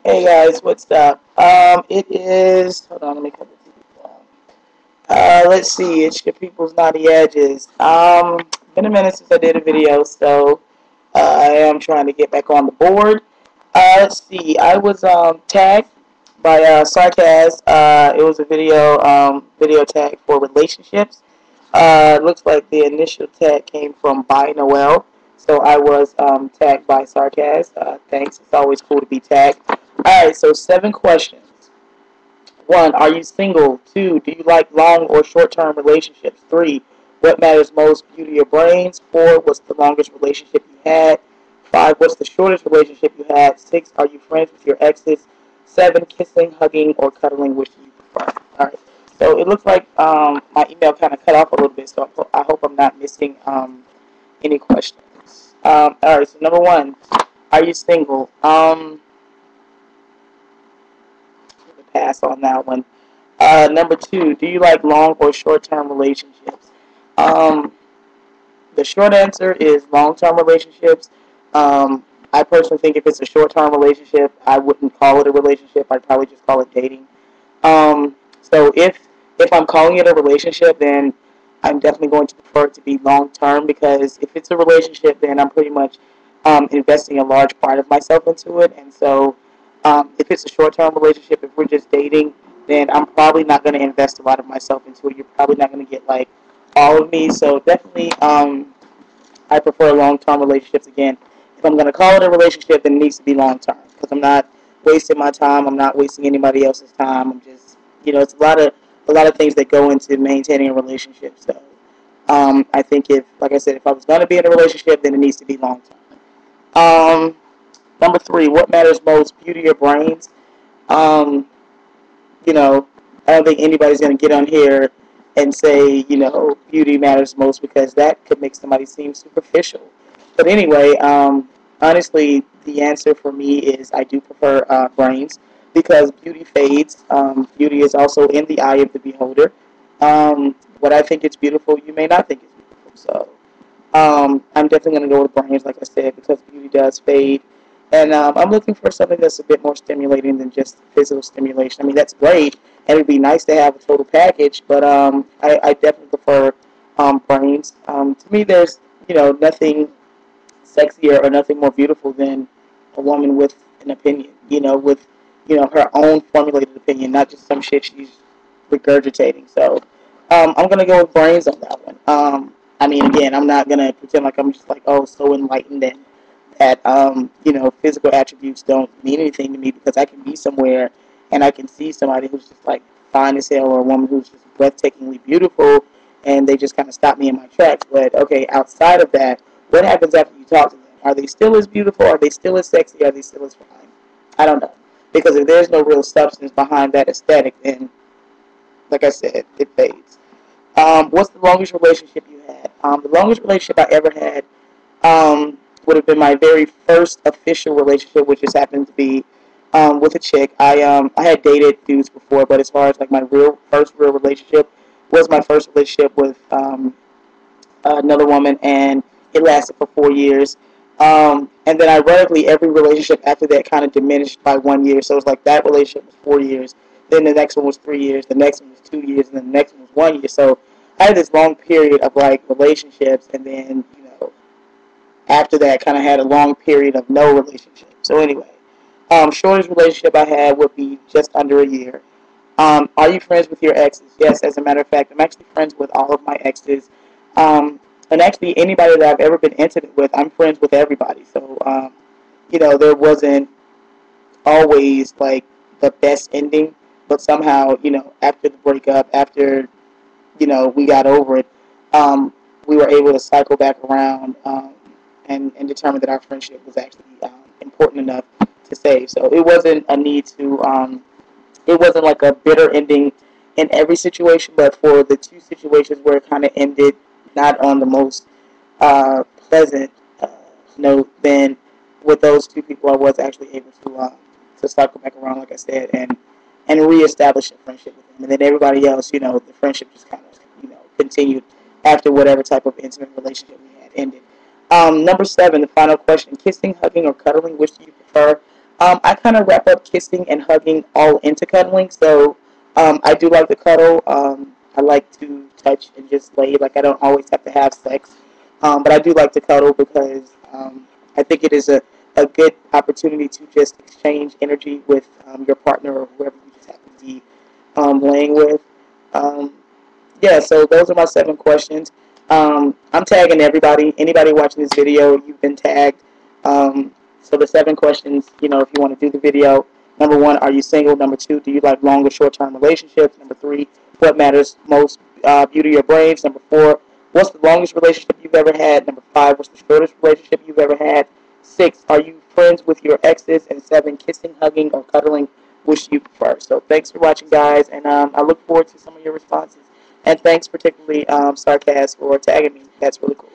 Hey guys, what's up? It is. Hold on, let me cut the TV down. Let's see. It's your people's naughty edges. Been a minute since I did a video, so I am trying to get back on the board. Let's see. I was tagged by Sarkazz. It was a video tag for relationships. It looks like the initial tag came from By Noel. So I was tagged by Sarkazz. Thanks. It's always cool to be tagged. Alright, so 7 questions. 1. Are you single? 2. Do you like long or short-term relationships? 3. What matters most, beauty or brains? 4. What's the longest relationship you had? 5. What's the shortest relationship you had? 6. Are you friends with your exes? 7. Kissing, hugging, or cuddling, which do you prefer? Alright, so it looks like my email kind of cut off a little bit, so I hope I'm not missing any questions. Alright, so number 1, are you single? Pass on that one. Number 2, do you like long or short-term relationships? Um, the short answer is long-term relationships. I personally think if it's a short-term relationship, I wouldn't call it a relationship. I'd probably just call it dating. So if I'm calling it a relationship, then I'm definitely going to prefer it to be long-term, because if it's a relationship, then I'm pretty much investing a large part of myself into it. And so if it's a short-term relationship, if we're just dating, then I'm probably not going to invest a lot of myself into it. You're probably not going to get like all of me. So definitely, I prefer long-term relationships. Again, if I'm going to call it a relationship, then it needs to be long-term, because I'm not wasting my time. I'm not wasting anybody else's time. I'm just, it's a lot of things that go into maintaining a relationship. So I think if, like I said, if I was going to be in a relationship, then it needs to be long-term. Um, Number 3, what matters most, beauty or brains? Um, you know, I don't think anybody's going to get on here and say, beauty matters most, because that could make somebody seem superficial. But anyway, honestly, the answer for me is I do prefer brains, because beauty fades. Beauty is also in the eye of the beholder. What I think is beautiful, you may not think is beautiful. So I'm definitely going to go with brains, like I said, because beauty does fade. And I'm looking for something that's a bit more stimulating than just physical stimulation. I mean, that's great, and it'd be nice to have a total package, but I definitely prefer brains. To me, there's, nothing sexier or nothing more beautiful than a woman with an opinion, with, her own formulated opinion, not just some shit she's regurgitating. So I'm going to go with brains on that one. I mean, again, I'm not going to pretend like I'm just like, oh, so enlightened, and that, physical attributes don't mean anything to me, because I can be somewhere and I can see somebody who's just like fine as hell, or a woman who's just breathtakingly beautiful, and they just kind of stop me in my tracks. But okay, outside of that, what happens after you talk to them? Are they still as beautiful? Are they still as sexy? Are they still as fine? I don't know. Because if there's no real substance behind that aesthetic, then, like I said, it fades. What's the longest relationship you had? The longest relationship I ever had would have been my very first official relationship, which just happened to be with a chick. I had dated dudes before, but as far as like my first real relationship was my first relationship with another woman, and it lasted for 4 years. And then ironically, every relationship after that kind of diminished by 1 year. So it was like that relationship was 4 years, then the next one was 3 years, the next one was 2 years, and then the next one was 1 year. So I had this long period of like relationships, and then after that, kind of had a long period of no relationship. So anyway, shortest relationship I had would be just under a year. Are you friends with your exes? Yes, as a matter of fact, I'm actually friends with all of my exes. And actually, anybody that I've ever been intimate with, I'm friends with everybody. So, there wasn't always like the best ending, but somehow, after the breakup, after, we got over it, we were able to cycle back around, and determine that our friendship was actually important enough to save. So it wasn't a need to, it wasn't like a bitter ending in every situation, but for the 2 situations where it kind of ended not on the most pleasant note, then with those 2 people, I was actually able to cycle back around, like I said, and reestablish a friendship with them. And then everybody else, the friendship just kind of, continued after whatever type of intimate relationship we had ended. Number 7, the final question: kissing, hugging, or cuddling, which do you prefer? I kind of wrap up kissing and hugging all into cuddling. So I do like to cuddle. I like to touch and just lay. Like I don't always have to have sex, but I do like to cuddle because I think it is a good opportunity to just exchange energy with your partner or whoever you just happen to be laying with. Um, yeah, so those are my 7 questions. I'm tagging everybody. Anybody watching this video, you've been tagged. So the 7 questions, if you want to do the video. Number 1, are you single? Number 2, do you like long or short-term relationships? Number 3, what matters most, beauty or brains? Number 4, what's the longest relationship you've ever had? Number 5, what's the shortest relationship you've ever had? 6, are you friends with your exes? And 7, kissing, hugging, or cuddling, which you prefer. So thanks for watching, guys, and I look forward to some of your responses. And thanks particularly, Sarkazz, for tagging me. That's really cool.